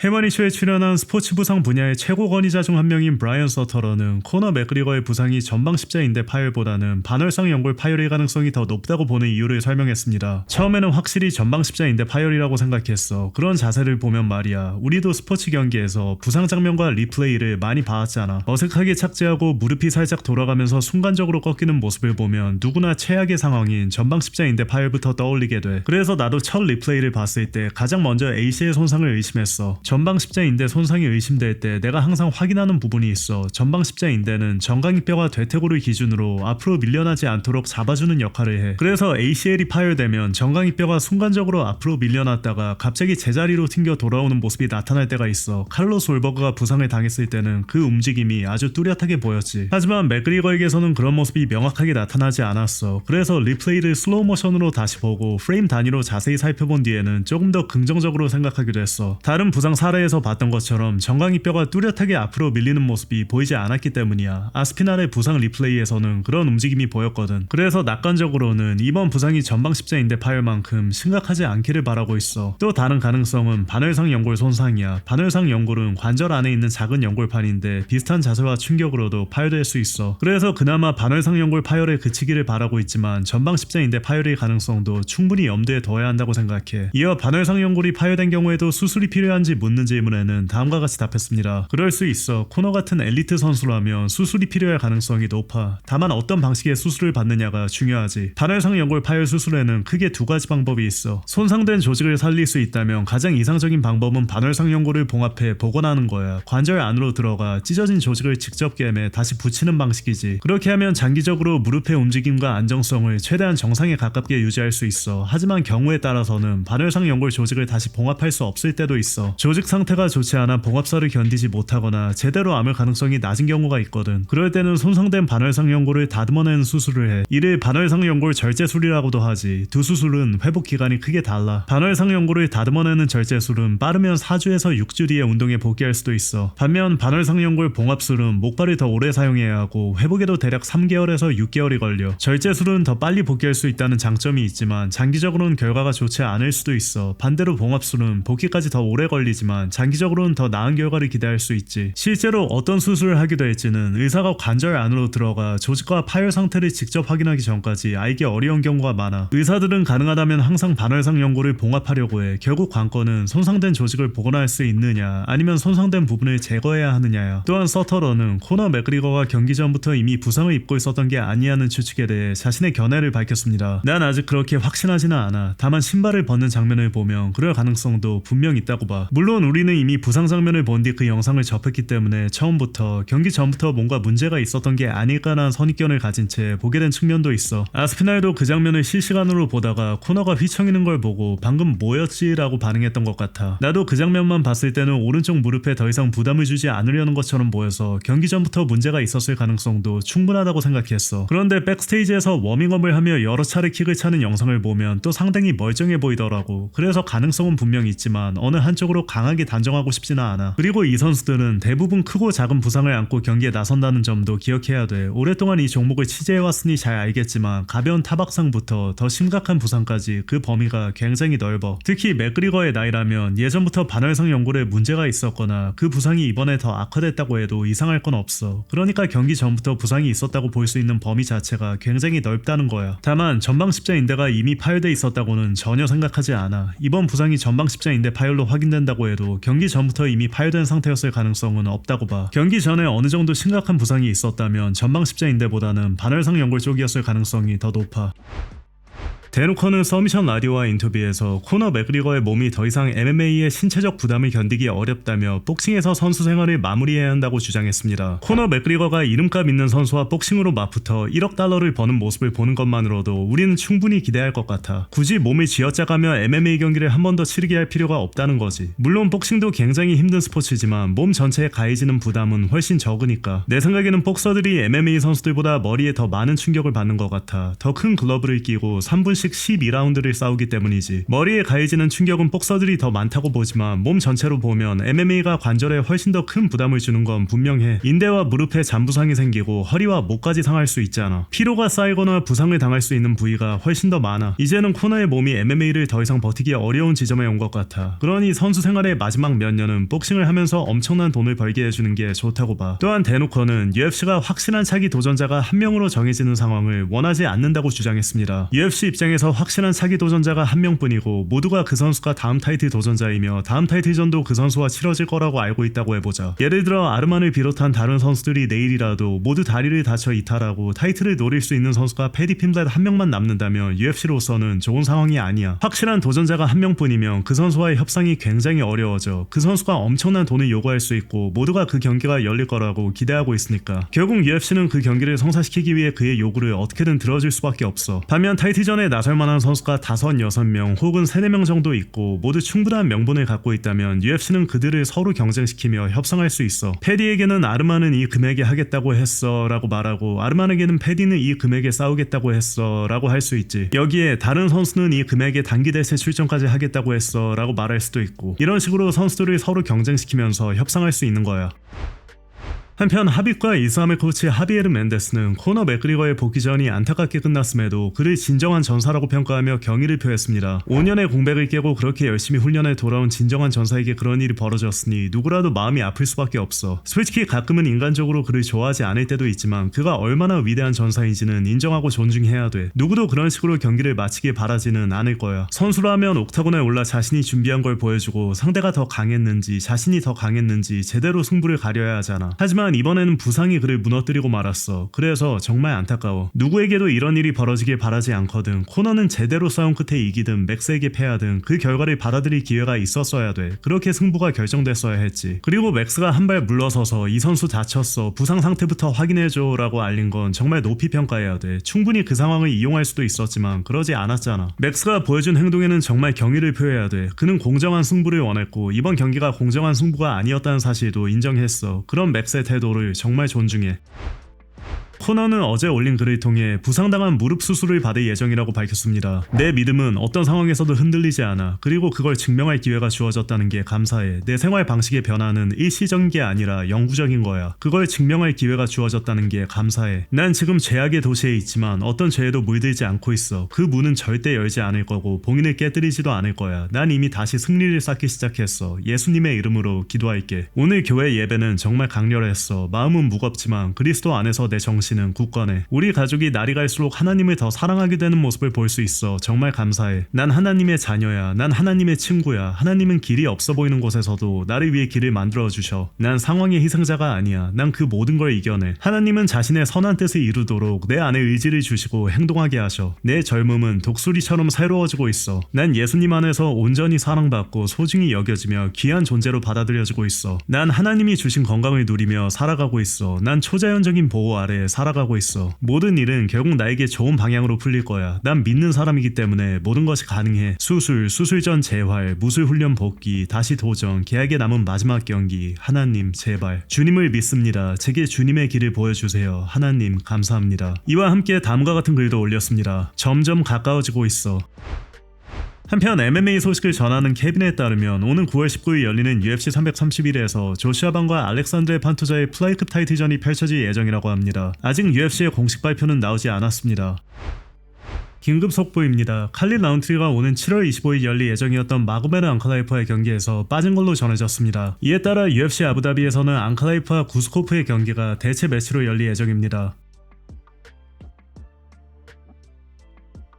해머니쇼에 출연한 스포츠 부상 분야의 최고 권위자 중 한 명인 브라이언 서터러는 코너 맥그리거의 부상이 전방 십자인대 파열보다는 반월상 연골 파열의 가능성이 더 높다고 보는 이유를 설명했습니다. 처음에는 확실히 전방 십자인대 파열이라고 생각했어. 그런 자세를 보면 말이야. 우리도 스포츠 경기에서 부상 장면과 리플레이를 많이 봐왔잖아. 어색하게 착지하고 무릎이 살짝 돌아가면서 순간적으로 꺾이는 모습을 보면 누구나 최악의 상황인 전방 십자인대 파열부터 떠올리게 돼. 그래서 나도 첫 리플레이를 봤을 때 가장 먼저 ACL 손상을 의심했어. 전방 십자인대 손상이 의심될 때 내가 항상 확인하는 부분이 있어. 전방 십자인대는 정강이뼈가 대퇴골을 기준으로 앞으로 밀려나지 않도록 잡아주는 역할을 해. 그래서 ACL이 파열되면 정강이뼈가 순간적으로 앞으로 밀려났다가 갑자기 제자리로 튕겨 돌아오는 모습이 나타날 때가 있어. 칼로스 올버그가 부상을 당했을 때는 그 움직임이 아주 뚜렷하게 보였지. 하지만 맥그리거에게서는 그런 모습이 명확하게 나타나지 않았어. 그래서 리플레이를 슬로우 모션으로 다시 보고 프레임 단위로 자세히 살펴본 뒤에는 조금 더 긍정적으로 생각하기도 했어. 다른 부상 사례에서 봤던 것처럼 정강이뼈가 뚜렷하게 앞으로 밀리는 모습이 보이지 않았기 때문이야. 아스피날의 부상 리플레이에서는 그런 움직임이 보였거든. 그래서 낙관적으로는 이번 부상이 전방 십자인대 파열만큼 심각하지 않기를 바라고 있어. 또 다른 가능성은 반월상 연골 손상이야. 반월상 연골은 관절 안에 있는 작은 연골판인데 비슷한 자세와 충격으로도 파열될 수 있어. 그래서 그나마 반월상 연골 파열에 그치기를 바라고 있지만 전방 십자인대 파열의 가능성도 충분히 염두에 둬야 한다고 생각해. 이어 반월상 연골이 파열된 경우에도 수술이 필요한지 묻는 질문에는 다음과 같이 답했습니다. 그럴 수 있어. 코너 같은 엘리트 선수라면 수술이 필요할 가능성이 높아. 다만 어떤 방식의 수술을 받느냐가 중요하지. 반월상 연골 파열 수술에는 크게 두 가지 방법이 있어. 손상된 조직을 살릴 수 있다면 가장 이상적인 방법은 반월상 연골을 봉합해 복원하는 거야. 관절 안으로 들어가 찢어진 조직을 직접 꿰매 다시 붙이는 방식이지. 그렇게 하면 장기적으로 무릎의 움직임과 안정성을 최대한 정상에 가깝게 유지할 수 있어. 하지만 경우에 따라서는 반월상 연골 조직을 다시 봉합할 수 없을 때도 있어. 조직 상태가 좋지 않아 봉합사를 견디지 못하거나 제대로 아물 가능성이 낮은 경우가 있거든. 그럴 때는 손상된 반월상 연골을 다듬어내는 수술을 해. 이를 반월상 연골 절제술이라고도 하지. 두 수술은 회복 기간이 크게 달라. 반월상 연골을 다듬어내는 절제술은 빠르면 4주에서 6주 뒤에 운동에 복귀할 수도 있어. 반면 반월상 연골 봉합술은 목발을 더 오래 사용해야 하고 회복에도 대략 3개월에서 6개월이 걸려. 절제술은 더 빨리 복귀할 수 있다는 장점이 있지만 장기적으로는 결과가 좋지 않을 수도 있어. 반대로 봉합술은 복귀까지 더 오래 걸리지만 장기적으로는 더 나은 결과를 기대할 수 있지. 실제로 어떤 수술을 하기도 할지는 의사가 관절 안으로 들어가 조직과 파열 상태를 직접 확인하기 전까지 알기 어려운 경우가 많아. 의사들은 가능하다면 항상 반월상 연골을 봉합하려고 해. 결국 관건은 손상된 조직을 복원할 수 있느냐 아니면 손상된 부분을 제거해야 하느냐야. 또한 서터러는 코너 맥그리거가 경기 전부터 이미 부상을 입고 있었던 게 아니냐는 추측에 대해 자신의 견해를 밝혔습니다. 난 아직 그렇게 확신하지는 않아. 다만 신발을 벗는 장면을 보면 그럴 가능성도 분명 있다고 봐. 물론 우리는 이미 부상 장면을 본 뒤 그 영상을 접했기 때문에 처음부터 경기 전부터 뭔가 문제가 있었던 게 아닐까라는 선입견을 가진 채 보게 된 측면도 있어. 아스피날도 그 장면을 실시간으로 보다가 코너가 휘청이는 걸 보고 방금 뭐였지? 라고 반응했던 것 같아. 나도 그 장면만 봤을 때는 오른쪽 무릎에 더 이상 부담을 주지 않으려는 것처럼 보여서 경기 전부터 문제가 있었을 가능성도 충분하다고 생각했어. 그런데 백스테이지에서 워밍업을 하며 여러 차례 킥을 차는 영상을 보면 또 상당히 멀쩡해 보이더라고. 그래서 가능성은 분명 있지만 어느 한쪽으로 강하게 단정하고 싶지는 않아. 그리고 이 선수들은 대부분 크고 작은 부상을 안고 경기에 나선다는 점도 기억해야 돼. 오랫동안 이 종목을 취재해왔으니 잘 알겠지만 가벼운 타박상부터 더 심각한 부상까지 그 범위가 굉장히 넓어. 특히 맥그리거의 나이라면 예전부터 반월상 연골에 문제가 있었거나 그 부상이 이번에 더 악화됐다고 해도 이상할 건 없어. 그러니까 경기 전부터 부상이 있었다고 볼 수 있는 범위 자체가 굉장히 넓다는 거야. 다만 전방 십자인대가 이미 파열돼 있었다고는 전혀 생각하지 않아. 이번 부상이 전방 십자인대 파열로 확인된다고 해도 경기 전부터 이미 파열된 상태였을 가능성은 없다고 봐. 경기 전에 어느 정도 심각한 부상이 있었다면 전방 십자인대보다는 반월상 연골 쪽이었을 가능성이 더 높아. 대놓고는 서미션 라디오와 인터뷰에서 코너 맥그리거의 몸이 더 이상 MMA의 신체적 부담을 견디기 어렵다며 복싱에서 선수 생활을 마무리해야 한다고 주장했습니다. 코너 맥그리거가 이름값 있는 선수와 복싱으로 맞붙어 1억 달러를 버는 모습을 보는 것만으로도 우리는 충분히 기대할 것 같아. 굳이 몸을 쥐어짜가며 MMA 경기를 한 번 더 치르게 할 필요가 없다는 거지. 물론 복싱도 굉장히 힘든 스포츠지만 몸 전체에 가해지는 부담은 훨씬 적으니까. 내 생각에는 복서들이 MMA 선수들보다 머리에 더 많은 충격을 받는 것 같아. 더 큰 글러브를 끼고 3분씩 번씩 12라운드를 싸우기 때문이지. 머리에 가해지는 충격은 복서들이 더 많다고 보지만 몸 전체로 보면 MMA가 관절에 훨씬 더 큰 부담을 주는 건 분명해. 인대와 무릎에 잔부상이 생기고 허리와 목까지 상할 수 있잖아. 피로가 쌓이거나 부상을 당할 수 있는 부위가 훨씬 더 많아. 이제는 코너의 몸이 MMA를 더 이상 버티기 어려운 지점에 온 것 같아. 그러니 선수 생활의 마지막 몇 년은 복싱을 하면서 엄청난 돈을 벌게 해주는 게 좋다고 봐. 또한 대놓고는 UFC가 확실한 차기 도전자가 한 명으로 정해지는 상황을 원하지 않는다고 주장했습니다. UFC 입장에서 확실한 차기 도전자가 한 명뿐이고 모두가 그 선수가 다음 타이틀 도전자이며 다음 타이틀전도 그 선수와 치러질 거라고 알고 있다고 해보자. 예를 들어 아르만을 비롯한 다른 선수들이 내일이라도 모두 다리를 다쳐 이탈하고 타이틀을 노릴 수 있는 선수가 패디 핀블렛 한 명만 남는다면 UFC로서는 좋은 상황이 아니야. 확실한 도전자가 한 명뿐이면 그 선수와의 협상이 굉장히 어려워져. 그 선수가 엄청난 돈을 요구할 수 있고 모두가 그 경기가 열릴 거라고 기대하고 있으니까. 결국 UFC는 그 경기를 성사시키기 위해 그의 요구를 어떻게든 들어줄 수밖에 없어. 반면 타이틀전에 나설 만한 선수가 5, 6명 혹은 3, 4명 정도 있고 모두 충분한 명분을 갖고 있다면 UFC는 그들을 서로 경쟁시키며 협상할 수 있어. 패디에게는 아르만은 이 금액에 하겠다고 했어 라고 말하고 아르만에게는 패디는 이 금액에 싸우겠다고 했어 라고 할 수 있지. 여기에 다른 선수는 이 금액에 단기 대세 출전까지 하겠다고 했어 라고 말할 수도 있고, 이런 식으로 선수들을 서로 경쟁시키면서 협상할 수 있는 거야. 한편 하빕과 이스함의 코치 하비에르 멘데스는 코너 맥그리거의 복귀전이 안타깝게 끝났음에도 그를 진정한 전사라고 평가하며 경의를 표했습니다. 5년의 공백을 깨고 그렇게 열심히 훈련에 돌아온 진정한 전사에게 그런 일이 벌어졌으니 누구라도 마음이 아플 수밖에 없어. 솔직히 가끔은 인간적으로 그를 좋아하지 않을 때도 있지만 그가 얼마나 위대한 전사인지는 인정하고 존중해야 돼. 누구도 그런 식으로 경기를 마치길 바라지는 않을 거야. 선수라면 옥타곤에 올라 자신이 준비한 걸 보여주고 상대가 더 강했는지 자신이 더 강했는지 제대로 승부를 가려야 하잖아. 하지만 이번에는 부상이 그를 무너뜨리고 말았어. 그래서 정말 안타까워. 누구에게도 이런 일이 벌어지길 바라지 않거든. 코너는 제대로 싸운 끝에 이기든 맥스에게 패하든 그 결과를 받아들일 기회가 있었어야 돼. 그렇게 승부가 결정됐어야 했지. 그리고 맥스가 한 발 물러서서 이 선수 다쳤어, 부상 상태부터 확인해줘 라고 알린 건 정말 높이 평가해야 돼. 충분히 그 상황을 이용할 수도 있었지만 그러지 않았잖아. 맥스가 보여준 행동에는 정말 경의를 표해야 돼. 그는 공정한 승부를 원했고 이번 경기가 공정한 승부가 아니었다는 사실도 인정했어. 그런 맥스의 태도를 정말 존중해. 코너는 어제 올린 글을 통해 부상당한 무릎 수술을 받을 예정이라고 밝혔습니다. 내 믿음은 어떤 상황에서도 흔들리지 않아. 그리고 그걸 증명할 기회가 주어졌다는 게 감사해. 내 생활 방식의 변화는 일시적인 게 아니라 영구적인 거야. 그걸 증명할 기회가 주어졌다는 게 감사해. 난 지금 죄악의 도시에 있지만 어떤 죄에도 물들지 않고 있어. 그 문은 절대 열지 않을 거고 봉인을 깨뜨리지도 않을 거야. 난 이미 다시 승리를 쌓기 시작했어. 예수님의 이름으로 기도할게. 오늘 교회 예배는 정말 강렬했어. 마음은 무겁지만 그리스도 안에서 내 정신은 굳건해. 우리 가족이 날이 갈수록 하나님을 더 사랑하게 되는 모습을 볼 수 있어. 정말 감사해. 난 하나님의 자녀야. 난 하나님의 친구야. 하나님은 길이 없어 보이는 곳에서도 나를 위해 길을 만들어 주셔. 난 상황의 희생자가 아니야. 난 그 모든 걸 이겨내. 하나님은 자신의 선한 뜻을 이루도록 내 안에 의지를 주시고 행동하게 하셔. 내 젊음은 독수리처럼 새로워지고 있어. 난 예수님 안에서 온전히 사랑받고 소중히 여겨지며 귀한 존재로 받아들여지고 있어. 난 하나님이 주신 건강을 누리며 살아가고 있어. 난 초자연적인 보호 아래 살아가고 있어. 모든 일은 결국 나에게 좋은 방향으로 풀릴 거야. 난 믿는 사람이기 때문에 모든 것이 가능해. 수술 전 재활, 무술 훈련 복귀, 다시 도전, 계약에 남은 마지막 경기. 하나님 제발 주님을 믿습니다. 제게 주님의 길을 보여주세요. 하나님 감사합니다. 이와 함께 다음과 같은 글도 올렸습니다. 점점 가까워지고 있어. 한편 MMA 소식을 전하는 케빈에 따르면 오는 9월 19일 열리는 UFC 331에서 조슈아 방과 알렉산드레 판토자의 플라이급 타이틀전이 펼쳐질 예정이라고 합니다. 아직 UFC의 공식 발표는 나오지 않았습니다. 긴급 속보입니다. 칼릴 라운트리가 오는 7월 25일 열릴 예정이었던 마고메드 앙칼라이프와의 경기에서 빠진 걸로 전해졌습니다. 이에 따라 UFC 아부다비에서는 앙칼라이프와 구스코프의 경기가 대체 매치로 열릴 예정입니다.